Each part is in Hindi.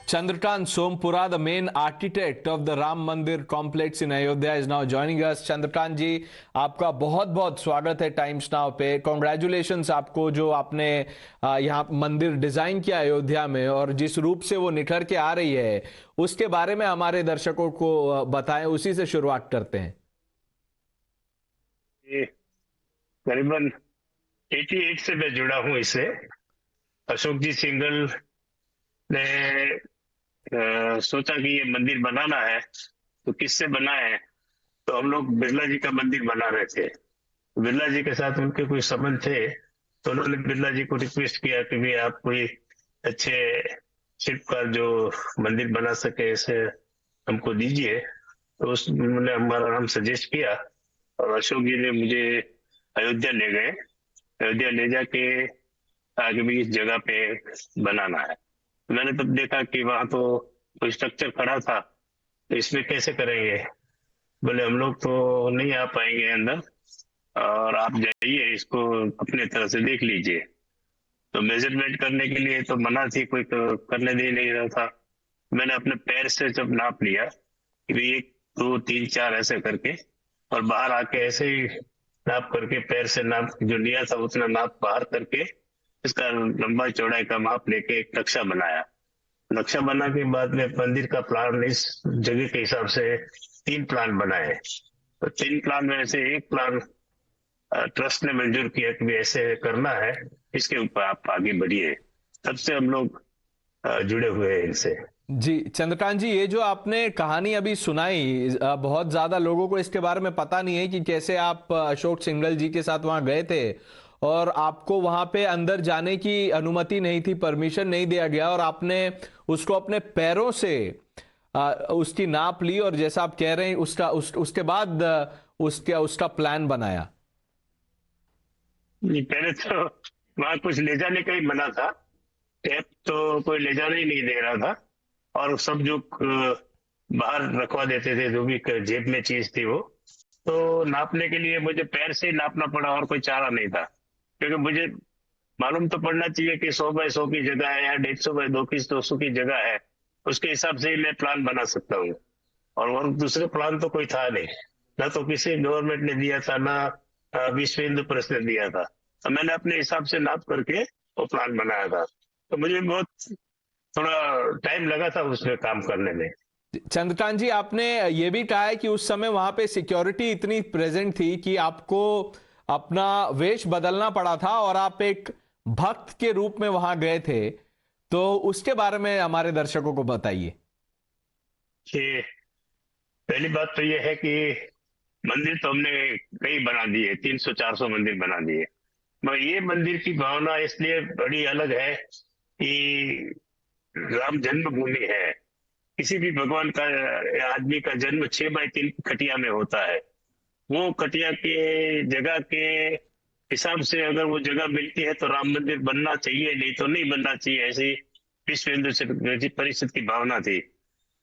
Chandrakant Sompura, the main architect of the Ram Mandir complex in Ayodhya, is now joining us. Chandrakant जी, आपका बहुत बहुत स्वागत है टाइम्स नाउ पे। कॉन्ग्रेचुलेशंस आपको, जो आपने यहाँ मंदिर डिजाइन किया अयोध्या में और जिस रूप से वो निखर के आ रही है, उसके बारे में हमारे दर्शकों को बताएं। उसी से शुरुआत करते हैं। ये करीबन 88 से मैं जुड़ा हूँ इससे। अशोक जी सिंघल ने सोचा कि ये मंदिर बनाना है, तो किससे बनाए? तो हम लोग बिरला जी का मंदिर बना रहे थे। बिरला जी के साथ उनके कोई संबंध थे, तो उन्होंने बिरला जी को रिक्वेस्ट किया कि भाई आप कोई अच्छे शिल्पकार जो मंदिर बना सके ऐसे हमको दीजिए। तो उन्होंने हमारा नाम सजेस्ट किया और अशोक जी ने मुझे अयोध्या ले गए। अयोध्या ले जाके आगे भी इस जगह पे बनाना है। मैंने तब देखा कि वहां तो कोई स्ट्रक्चर खड़ा था, तो इसमें कैसे करेंगे? बोले हम लोग तो नहीं आ पाएंगे अंदर, और आप जाइए इसको अपने तरह से देख लीजिए। तो मेजरमेंट करने के लिए तो मना थी, कोई तो करने दे नहीं रहा था। मैंने अपने पैर से जब नाप लिया कि भाई 1 2 3 4 ऐसे करके, और बाहर आके ऐसे ही नाप करके पैर से नाप जो लिया था उतना नाप बाहर करके इसका लंबा चौड़ाई का माप लेके एक नक्शा बनाया। नक्शा बना के बाद में मंदिर का प्लान इस जगह के हिसाब से 3 प्लान बनाए। तो 3 प्लान में से एक प्लान ट्रस्ट ने मंजूर किया कि ऐसे करना है, इसके ऊपर आप आगे बढ़िए। तब से हम लोग जुड़े हुए हैं इनसे। जी चंद्रकांत जी, ये जो आपने कहानी अभी सुनाई, बहुत ज्यादा लोगों को इसके बारे में पता नहीं है कि कैसे आप अशोक सिंघल जी के साथ वहां गए थे और आपको वहां पे अंदर जाने की अनुमति नहीं थी, परमिशन नहीं दिया गया, और आपने उसको अपने पैरों से उसकी नाप ली और जैसा आप कह रहे हैं उसके बाद उसका उसका प्लान बनाया। नहीं, पहले तो वहां कुछ ले जाने का ही मना था। टेप तो कोई ले जाने ही नहीं दे रहा था, और सब जो बाहर रखवा देते थे, जो भी जेब में चीज थी वो, तो नापने के लिए मुझे पैर से ही नापना पड़ा और कोई चारा नहीं था। क्योंकि मुझे मालूम तो पड़ना चाहिए कि 100 बाय 100 की जगह है या 150 बाय 200 की जगह है, उसके हिसाब से ही मैं प्लान बना सकता हूँ। और दूसरे प्लान तो कोई था नहीं, ना तो किसी गवर्नमेंट ने दिया था, ना विश्व हिंदू परिषद ने दिया था। तो मैंने अपने हिसाब से नाप करके वो प्लान बनाया था। तो मुझे बहुत थोड़ा टाइम लगा था उसमें काम करने में। चंद्रकांत जी, आपने ये भी कहा है कि उस समय वहां पे सिक्योरिटी इतनी प्रेजेंट थी कि आपको अपना वेश बदलना पड़ा था और आप एक भक्त के रूप में वहां गए थे। तो उसके बारे में हमारे दर्शकों को बताइए। कि पहली बात तो ये है कि मंदिर तो हमने कई बना दिए, 300 400 मंदिर बना दिए, मगर ये मंदिर की भावना इसलिए बड़ी अलग है कि राम जन्मभूमि है। किसी भी भगवान का या आदमी का जन्म 6 बाय 3 खटिया में होता है। वो खटिया के जगह के हिसाब से अगर वो जगह मिलती है तो राम मंदिर बनना चाहिए, नहीं तो नहीं बनना चाहिए। ऐसी विश्व हिंदू परिषद की भावना थी,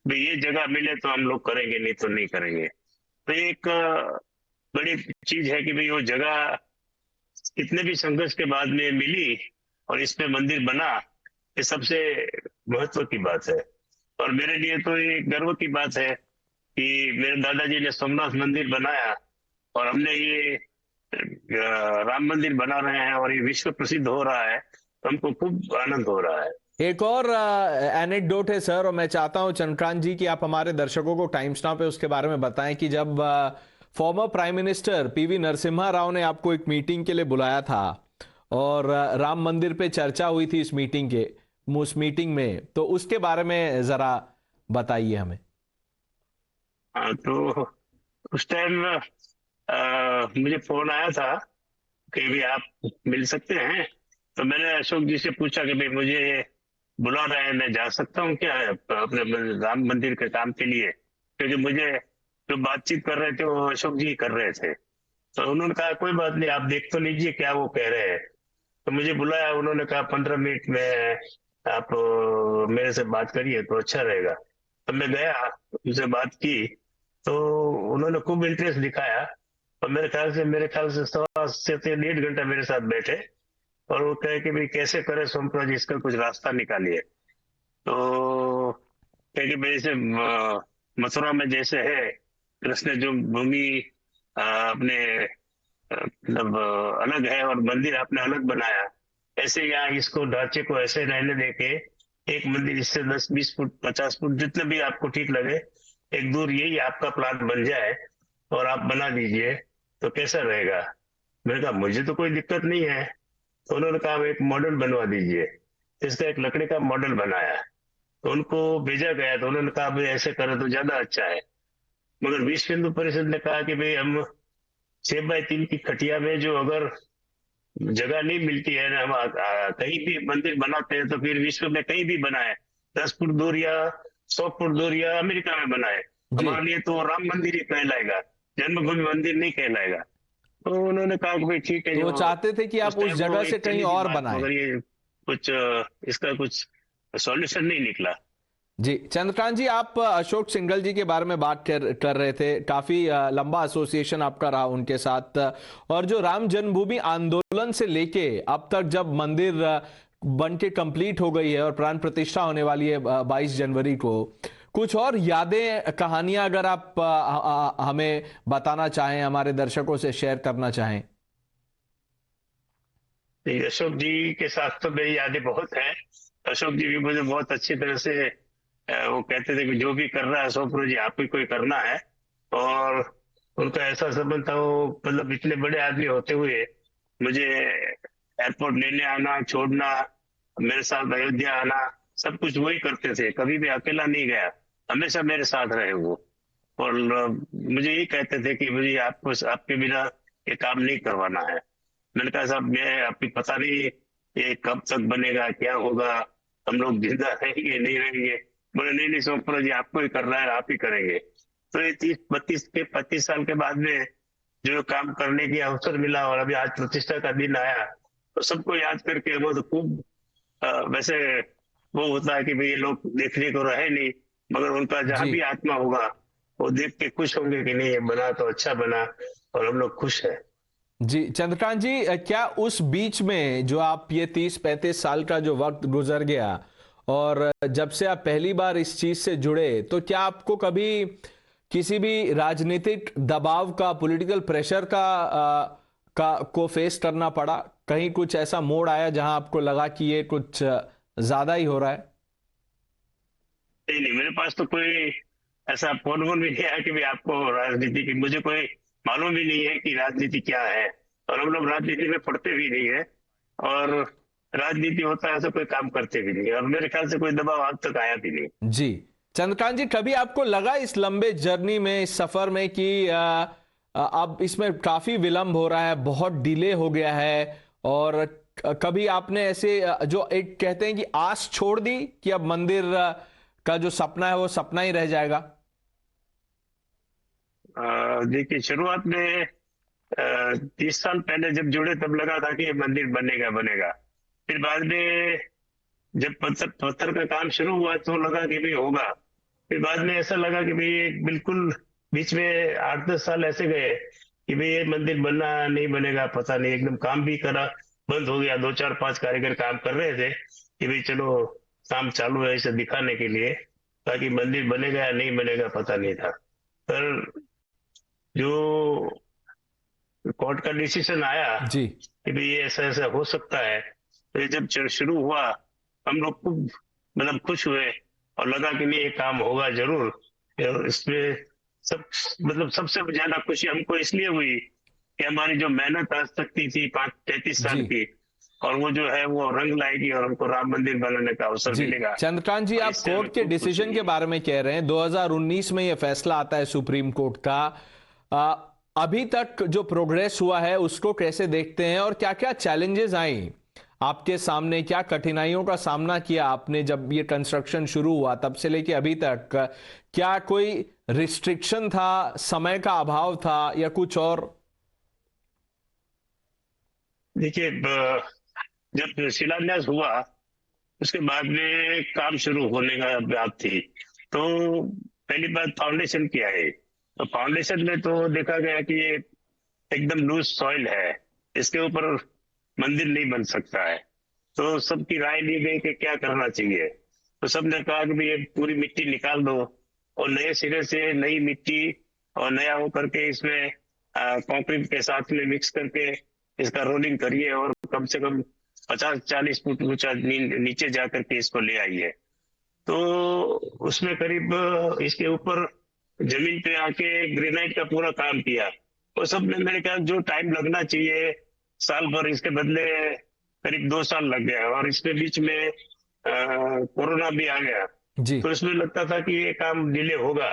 भाई ये जगह मिले तो हम लोग करेंगे, नहीं तो नहीं करेंगे। तो एक बड़ी चीज है कि भाई वो जगह कितने भी संघर्ष के बाद में मिली और इस पे मंदिर बना, ये सबसे महत्व की बात है। और मेरे लिए तो ये गर्व की बात है कि मेरे दादाजी ने सोमनाथ मंदिर बनाया और हमने ये राम मंदिर बना रहे हैं और ये विश्व प्रसिद्ध हो रहा है, तो हमको खूब आनंद हो रहा है। एक और एनेक्डोट है सर, और मैं चाहता हूं चंद्रकांत जी कि आप हमारे दर्शकों को टाइम्स नाउ पे उसके बारे में बताएं कि जब former prime minister PV Narasimha Rao ने आपको एक मीटिंग के लिए बुलाया था और राम मंदिर पे चर्चा हुई थी उस मीटिंग में, तो उसके बारे में जरा बताइए हमें। हाँ, तो उस टाइम मुझे फोन आया था कि भी आप मिल सकते हैं। तो मैंने अशोक जी से पूछा कि भाई मुझे बुला रहे हैं, मैं जा सकता हूँ क्या अपने राम मंदिर के काम के लिए? क्योंकि मुझे जो बातचीत कर रहे थे वो अशोक जी कर रहे थे। तो उन्होंने कहा कोई बात नहीं, आप देख तो लीजिए क्या वो कह रहे हैं। तो मुझे बुलाया, उन्होंने कहा 15 मिनट में आप मेरे से बात करिए तो अच्छा रहेगा। तो मैं गया, उनसे बात की, तो उन्होंने खूब इंटरेस्ट दिखाया। और मेरे ख्याल से 1.5 से 1.5 घंटा मेरे साथ बैठे और वो कहे कि भाई कैसे करे सोमपुरा जी, इसका कुछ रास्ता निकालिए। तो क्योंकि भाई जैसे मथुरा में जैसे है, कृष्ण जो भूमि अपने मतलब अलग है और मंदिर आपने अलग बनाया, ऐसे यहाँ इसको ढांचे को ऐसे रहने देके एक मंदिर इससे 10-20 फुट 50 फुट जितने भी आपको ठीक लगे एक दूर यही आपका प्लाट बन जाए और आप बना दीजिए, तो कैसा रहेगा? मैंने कहा मुझे तो कोई दिक्कत नहीं है। तो उन्होंने कहा एक मॉडल बनवा दीजिए। इसका एक लकड़ी का मॉडल बनाया, तो उनको भेजा गया, तो उन्होंने कहा भाई ऐसे करो तो ज्यादा अच्छा है। मगर विश्व हिंदू परिषद ने कहा कि भाई हम 6x3 की खटिया में जो अगर जगह नहीं मिलती है ना, हम कहीं भी मंदिर बनाते हैं तो फिर विश्व में कहीं भी बनाए, 10 फुट दूर या 100 फुट दूर या अमेरिका में बनाए, जी। हमारे लिए तो राम मंदिर ही कहलाएगा, जन्मभूमि मंदिर नहीं कहलाएगा। तो उन्होंने कहा कि भाई ठीक है, तो वो जो चाहते थे कि आप उस उस टाइम वो जगह से एक कहीं चली थी और बात, बनाएं। मगर ये कुछ इसका कुछ सॉल्यूशन नहीं निकला। जी, चंद्रकांत जी, आप अशोक सिंघल जी के बारे में बात कर रहे थे। काफी लंबा एसोसिएशन आपका रहा उनके साथ। और जो राम जन्मभूमि आंदोलन से लेके अब तक जब मंदिर बन के कंप्लीट हो गई है और प्राण प्रतिष्ठा होने वाली है 22 जनवरी को, कुछ और यादें कहानियां अगर आप हमें बताना चाहें, हमारे दर्शकों से शेयर करना चाहें। नहीं, अशोक जी के साथ तो मेरी यादें बहुत हैं। अशोक जी भी मुझे बहुत अच्छी तरह से वो कहते थे कि जो भी कर रहा है अशोक जी आप ही को ही करना है। और उनका ऐसा संबंध था, वो मतलब इतने बड़े आदमी होते हुए मुझे एयरपोर्ट लेने आना छोड़ना, मेरे साथ अयोध्या आना, सब कुछ वही करते थे, कभी भी अकेला नहीं गया, हमेशा मेरे साथ रहे वो। और मुझे यही कहते थे कि मुझे आपको आपके बिना ये काम नहीं करवाना है। मैंने कहा साहब मैं आपकी पता नहीं ये कब तक बनेगा, क्या होगा, हम लोग जिंदा रहेंगे नहीं रहेंगे। बोले नहीं नहीं सोमपुरा जी आपको ही करना है, आप ही करेंगे। तो ये 30-32 के 35 साल के बाद में जो काम करने की अवसर मिला और अभी आज प्रतिष्ठा का दिन आया, तो सबको याद करके वो तो खूब वैसे वो होता है कि भाई ये लोग देखने को रहे नहीं, मगर उनका जहां जी। भी आत्मा होगा वो देख के खुश होंगे कि नहीं ये बना तो अच्छा बना और हम लोग खुश है। जी, चंद्रकांत जी, क्या उस बीच में जो आप ये 30-35 साल का जो वक्त गुजर गया और जब से आप पहली बार इस चीज से जुड़े, तो क्या आपको कभी किसी भी राजनीतिक दबाव का, पॉलिटिकल प्रेशर का को फेस करना पड़ा? कहीं कुछ ऐसा मोड़ आया जहां आपको लगा कि ये कुछ ज्यादा ही हो रहा है? नहीं नहीं, मेरे पास तो कोई ऐसा फोन वोन भी नहीं आया कि भाई आपको राजनीति की, मुझे कोई मालूम भी नहीं है कि राजनीति क्या है, और हम लोग राजनीति में पढ़ते भी नहीं है। और राजनीति होता है ऐसा कोई काम करते भी नहीं, और मेरे ख्याल से कोई दबाव आज तक आया भी नहीं। जी, चंद्रकांत जी, कभी आपको लगा इस लंबे जर्नी में, इस सफर में कि अब इसमें काफी विलंब हो रहा है, बहुत डिले हो गया है? और कभी आपने ऐसे जो एक कहते हैं कि आस छोड़ दी कि अब मंदिर का जो सपना है वो सपना ही रह जाएगा? देखिए शुरुआत में 30 साल पहले जब जुड़े तब लगा था कि ये मंदिर बनेगा बनेगा। फिर बाद में जब पत्थर पत्थर का काम शुरू हुआ तो लगा कि भाई होगा। फिर बाद में ऐसा लगा कि भाई ये बिल्कुल बीच में 8-10 साल ऐसे गए कि भाई ये मंदिर बनना नहीं बनेगा पता नहीं, एकदम काम भी करा बंद हो गया। 2-4-5 कारीगर काम कर रहे थे कि भाई चलो काम चालू है इसे दिखाने के लिए, ताकि मंदिर बनेगा या नहीं बनेगा पता नहीं था। पर जो कोर्ट का डिसीजन आया जी। कि भाई ये ऐसा ऐसा हो सकता है, तो ये जब शुरू हुआ हम लोग खूब मतलब खुश हुए और लगा कि नहीं ये काम होगा जरूर। और इसमें सब मतलब सबसे ज्यादा खुशी हमको इसलिए हुई कि हमारी जो मेहनत आज तक की थी 35 साल जी। की, और वो जो है वो रंग लाएगी और हमको राम मंदिर बनाने का अवसर जी, मिलेगा, चंद्रकांत जी, और आप इससे हमें कोर्ट के खूब खुशी डिसीजन के हुई। बारे में कह रहे हैं। 2019 में यह फैसला आता है सुप्रीम कोर्ट का। आ, अभी तक जो प्रोग्रेस हुआ है उसको कैसे देखते हैं, और क्या क्या चैलेंजेस आई आपके सामने? क्या कठिनाइयों का सामना किया आपने जब ये कंस्ट्रक्शन शुरू हुआ तब से लेके अभी तक? क्या कोई रिस्ट्रिक्शन था, समय का अभाव था, या कुछ और? देखिए जब शिलान्यास हुआ उसके बाद में काम शुरू होने का बात थी, तो पहली बात फाउंडेशन किया है। तो फाउंडेशन में तो देखा गया कि ये एकदम लूज सॉइल है, इसके ऊपर मंदिर नहीं बन सकता है। तो सबकी राय ली गई कि क्या करना चाहिए। तो सबने कहा कि भाई ये पूरी मिट्टी निकाल दो और नए सिरे से नई मिट्टी और नया वो करके इसमें कंक्रीट के साथ में मिक्स करके इसका रोलिंग करिए और कम से कम 50-40 फुट ऊंचा नीचे जा करके इसको ले आइए। तो उसमें करीब इसके ऊपर जमीन पे आके ग्रेनाइट का पूरा काम किया। वो सब में मेरे ख्याल जो टाइम लगना चाहिए साल भर, इसके बदले करीब 2 साल लग गया और इसके बीच में कोरोना भी आ गया। जी तो इसमें लगता था कि ये काम डिले होगा,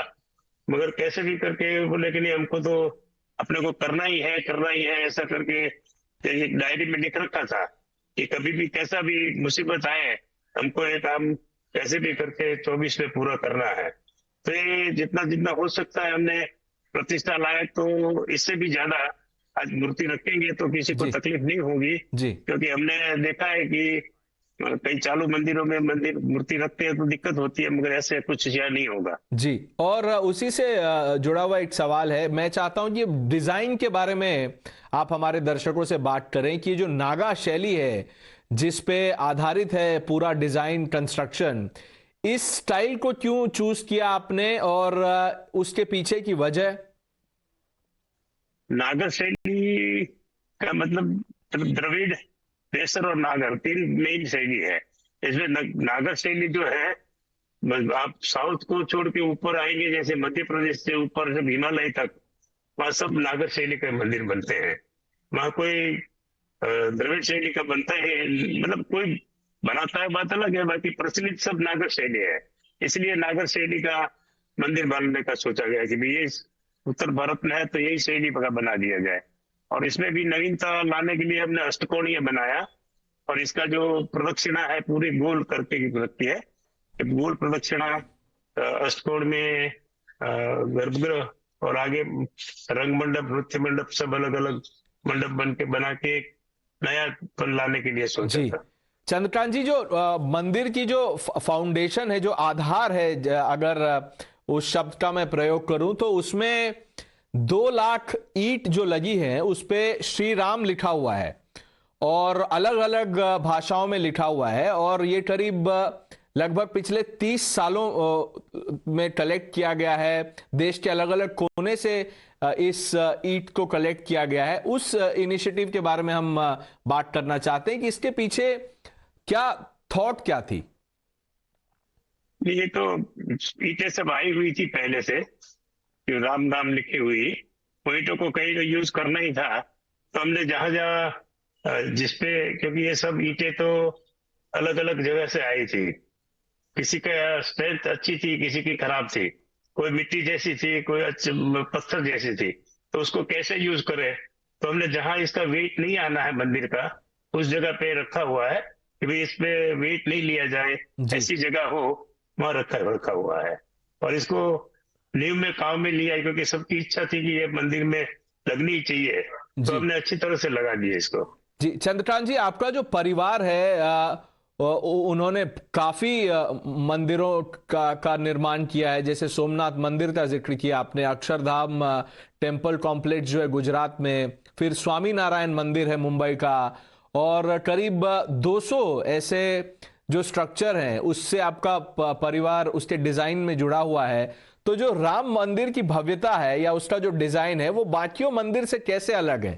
मगर कैसे भी करके बोले कि नहीं हमको तो अपने को करना ही है ऐसा करके एक डायरी में लिख रखा था कि कभी भी कैसा भी मुसीबत आए हमको ये काम कैसे भी करके 24 में पूरा करना है। तो ये जितना जितना हो सकता है हमने प्रतिष्ठा लायक, तो इससे भी ज्यादा आज मूर्ति रखेंगे तो किसी को जी तकलीफ नहीं होगी, जी क्योंकि हमने देखा है कि कई चालू मंदिरों में मंदिर मूर्ति रखते हैं तो दिक्कत होती है, मगर ऐसे कुछ यहाँ नहीं होगा। जी। और उसी से जुड़ा हुआ एक सवाल है, मैं चाहता हूं कि डिजाइन के बारे में आप हमारे दर्शकों से बात करें कि जो नागा शैली है जिस पे आधारित है पूरा डिजाइन कंस्ट्रक्शन, इस स्टाइल को क्यों चूज किया आपने और उसके पीछे की वजह? नागर शैली का मतलब द्रविड़, केसर और नागर 3 मेन शैली है। इसमें नागर शैली जो है, आप साउथ को छोड़ के ऊपर आएंगे जैसे मध्य प्रदेश से ऊपर जब हिमालय तक, वहां सब नागर शैली के मंदिर बनते हैं। वहां कोई द्रविड़ शैली का बनता है, मतलब कोई बनाता है बात अलग है, बाकी प्रचलित सब नागर शैली है। इसलिए नागर शैली का मंदिर बनाने का सोचा गया कि भाई ये उत्तर भारत में है तो यही शैली का बना दिया जाए। और इसमें भी नवीनता लाने के लिए हमने अष्टकोणीय बनाया और इसका जो प्रदक्षिणा है पूरी गोल करके की रखी है। गोल प्रदक्षिणा अष्टकोण में गर्भगृह और आगे रंग मंडप, नृत्य मंडप, सब अलग अलग मंडप बना के एक नया पन लाने के लिए सोचा जी था। चंद्रकांत जी, जो मंदिर की जो फाउंडेशन है, जो आधार है, अगर उस शब्द का मैं प्रयोग करूं तो उसमें 2 लाख ईंट जो लगी है उस पे श्री राम लिखा हुआ है और अलग अलग भाषाओं में लिखा हुआ है और ये करीब लगभग पिछले 30 सालों में कलेक्ट किया गया है। देश के अलग अलग कोने से इस ईंट को कलेक्ट किया गया है। उस इनिशिएटिव के बारे में हम बात करना चाहते हैं कि इसके पीछे क्या थॉट क्या थी? ये तो ईंटें सब आई हुई थी पहले से, जो राम नाम लिखी हुई, वो ईंटों को कहीं तो यूज करना ही था। तो हमने जहां जहां जिसपे, क्योंकि ये सब ईंटें तो अलग अलग जगह से आई थी, किसी का स्ट्रेंथ अच्छी थी, किसी की खराब थी, कोई मिट्टी जैसी थी, कोई पत्थर जैसी थी, तो उसको कैसे यूज करें। तो हमने जहां इसका वेट नहीं आना है मंदिर का, उस जगह पे रखा हुआ है कि भाई इस पे वेट नहीं लिया जाए, जी ऐसी जगह हो वहां रखा हुआ है। और इसको नींव में काम में लिया है, क्योंकि सबकी इच्छा थी कि ये मंदिर में लगनी ही चाहिए, तो जी हमने अच्छी तरह से लगा दिया इसको। जी। चंद्रकांत जी, आपका जो परिवार है उन्होंने काफी मंदिरों का निर्माण किया है, जैसे सोमनाथ मंदिर का जिक्र किया आपने, अक्षरधाम टेम्पल कॉम्प्लेक्स जो है गुजरात में, फिर स्वामी नारायण मंदिर है मुंबई का, और करीब 200 ऐसे जो स्ट्रक्चर हैं उससे आपका परिवार उसके डिजाइन में जुड़ा हुआ है। तो जो राम मंदिर की भव्यता है या उसका जो डिजाइन है वो बाकियों मंदिर से कैसे अलग है?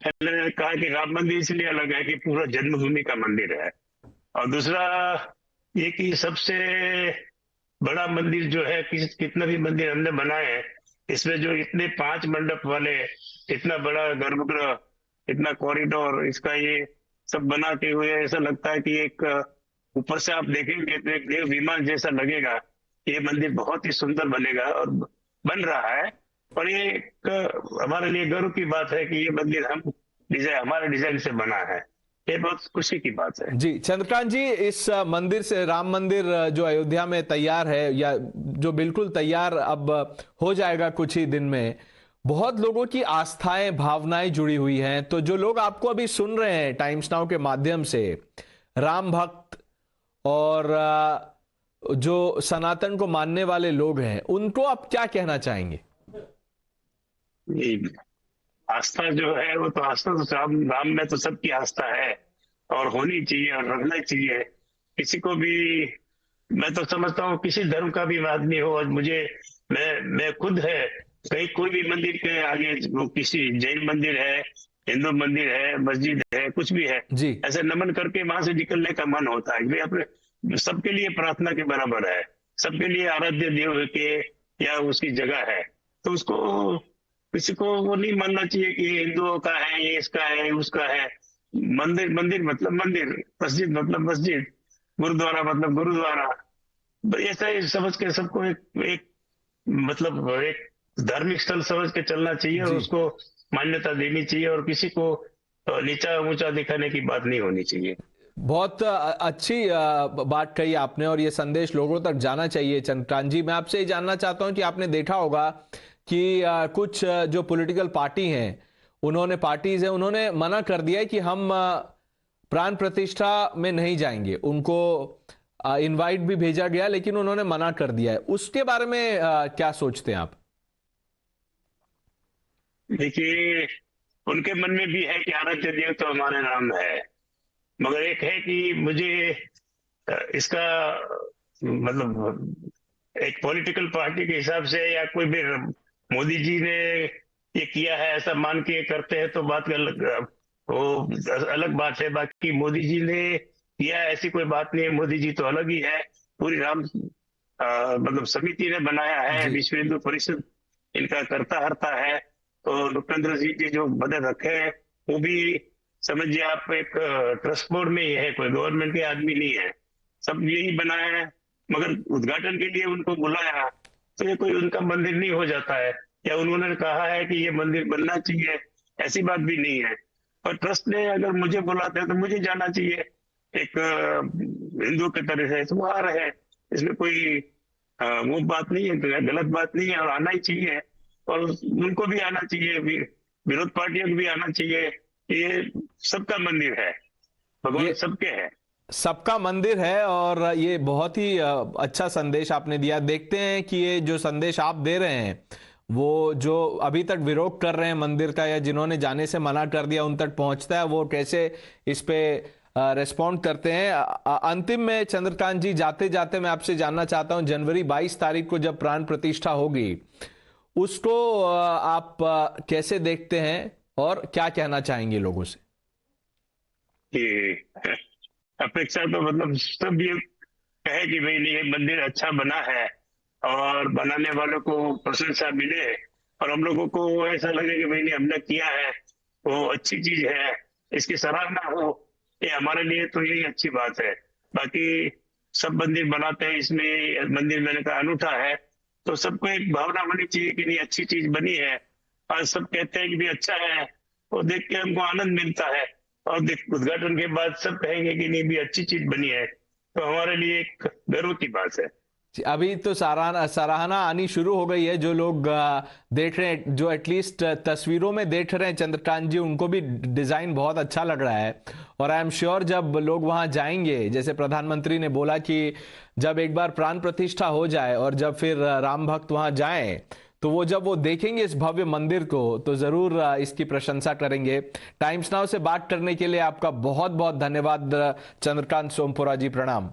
मैंने कहा कि राम मंदिर इसलिए अलग है कि पूरा जन्मभूमि का मंदिर है, और दूसरा ये कि सबसे बड़ा मंदिर जो है, कितना भी मंदिर हमने बनाए हैं, इसमें जो इतने 5 मंडप वाले, इतना बड़ा गर्भगृह, इतना कॉरिडोर, इसका ये सब बनाते हुए ऐसा लगता है कि एक ऊपर से आप देखेंगे तो एक देव विमान जैसा लगेगा। ये मंदिर बहुत ही सुंदर बनेगा और बन रहा है। और ये एक हमारे लिए गर्व की बात है कि ये मंदिर हमारे डिजाइन से बना है। ये बहुत खुशी की बात है। जी चंद्रकांत जी, इस मंदिर से, राम मंदिर जो अयोध्या में तैयार है या जो बिल्कुल तैयार अब हो जाएगा कुछ ही दिन में, बहुत लोगों की आस्थाएं, भावनाएं जुड़ी हुई हैं। तो जो लोग आपको अभी सुन रहे हैं टाइम्स नाउ के माध्यम से, राम भक्त और जो सनातन को मानने वाले लोग हैं, उनको आप क्या कहना चाहेंगे? ये आस्था जो है वो तो आस्था तो राम में तो सबकी आस्था है और होनी चाहिए और रखना चाहिए, किसी को भी, मैं तो समझता हूँ किसी धर्म का भी आदमी हो, और मुझे, मैं खुद है, कहीं कोई भी मंदिर के आगे, वो किसी जैन मंदिर है, हिंदू मंदिर है, मस्जिद है, कुछ भी है, जी। ऐसे नमन करके वहां से निकलने का मन होता है कि भाई अपने सबके लिए प्रार्थना के बराबर है, सबके लिए आराध्य देव के या उसकी जगह है। तो उसको, किसी को वो नहीं मानना चाहिए कि ये हिंदुओं का है, ये इसका है, उसका है। मंदिर मंदिर मतलब मंदिर, मस्जिद मतलब मस्जिद, गुरुद्वारा मतलब गुरुद्वारा। ऐसा ही समझ के सबको एक मतलब एक धार्मिक स्थल समझ के चलना चाहिए, और जी, उसको मान्यता देनी चाहिए, और किसी को नीचा ऊंचा दिखाने की बात नहीं होनी चाहिए। बहुत अच्छी बात कही आपने, और ये संदेश लोगों तक जाना चाहिए। चंद्रकांत जी, मैं आपसे ये जानना चाहता हूं कि आपने देखा होगा कि कुछ जो पॉलिटिकल पार्टी हैं, उन्होंने पार्टीज हैं, उन्होंने मना कर दिया है कि हम प्राण प्रतिष्ठा में नहीं जाएंगे। उनको इनवाइट भी भेजा गया, लेकिन उन्होंने मना कर दिया है। उसके बारे में क्या सोचते हैं आप? देखिए, उनके मन में भी है कि आराध्य देव तो हमारे नाम है, मगर एक है कि मुझे इसका मतलब एक पॉलिटिकल पार्टी के हिसाब से, या कोई भी मोदी जी ने ये किया है ऐसा मान के करते हैं तो बात का वो अलग बात है। बाकी मोदी जी ने किया है ऐसी कोई बात नहीं है, मोदी जी तो अलग ही है। पूरी राम मतलब समिति ने बनाया है, जी, विश्व हिंदू परिषद इनका करता हरता है। तो लोकतंत्र जी के जो बदल रखे हैं, वो भी समझिए आप एक ट्रस्ट बोर्ड में ही है, कोई गवर्नमेंट के आदमी नहीं है, सब यही बनाया है। मगर उद्घाटन के लिए उनको बुलाया तो ये कोई उनका मंदिर नहीं हो जाता है, या उन्होंने कहा है कि ये मंदिर बनना चाहिए, ऐसी बात भी नहीं है। और ट्रस्ट ने अगर मुझे बुलाते हैं तो मुझे जाना चाहिए, एक हिंदू की तरह से, तो वो आ रहे हैं। इसमें कोई वो बात नहीं है, गलत बात नहीं है, और आना ही चाहिए। और उनको भी आना चाहिए, विरोध पार्टियों को भी आना चाहिए। ये सबका मंदिर है, भगवान ये सबके है। सबका मंदिर है, और ये बहुत ही अच्छा संदेश आपने दिया। देखते हैं कि ये जो संदेश आप दे रहे हैं, वो जो अभी तक विरोध कर रहे हैं मंदिर का, या जिन्होंने जाने से मना कर दिया, उन तक पहुंचता है, वो कैसे इस पे रेस्पॉन्ड करते हैं। अंतिम में चंद्रकांत जी, जाते जाते मैं आपसे जानना चाहता हूं, जनवरी 22 तारीख को जब प्राण प्रतिष्ठा होगी, उसको आप कैसे देखते हैं, और क्या कहना चाहेंगे लोगों से? कि अपेक्षा तो मतलब सब ये कहे कि भाई नहीं, ये मंदिर अच्छा बना है, और बनाने वालों को प्रशंसा मिले, और हम लोगों को ऐसा लगे कि भाई नहीं, हमने किया है, वो अच्छी चीज है, इसकी सराहना हो। ये हमारे लिए तो यही अच्छी बात है। बाकी सब मंदिर बनाते हैं, इसमें मंदिर मैंने कहा अनूठा है, तो सबको एक भावना होनी चाहिए कि नहीं, अच्छी चीज बनी है, और सब कहते हैं कि भी अच्छा है, वो देख के हमको आनंद मिलता है। और उद्घाटन के बाद सब कहेंगे कि नहीं भी अच्छी चीज बनी है, तो हमारे लिए एक गर्व की बात है। अभी तो सराहना सराहना आनी शुरू हो गई है। जो लोग देख रहे हैं, जो एटलीस्ट तस्वीरों में देख रहे हैं चंद्रकांत जी, उनको भी डिजाइन बहुत अच्छा लग रहा है। और आई एम श्योर जब लोग वहां जाएंगे, जैसे प्रधानमंत्री ने बोला कि जब एक बार प्राण प्रतिष्ठा हो जाए और जब फिर राम भक्त वहां जाएं, तो वो जब वो देखेंगे इस भव्य मंदिर को, तो जरूर इसकी प्रशंसा करेंगे। टाइम्स नाउ से बात करने के लिए आपका बहुत बहुत धन्यवाद चंद्रकांत सोमपुरा जी, प्रणाम।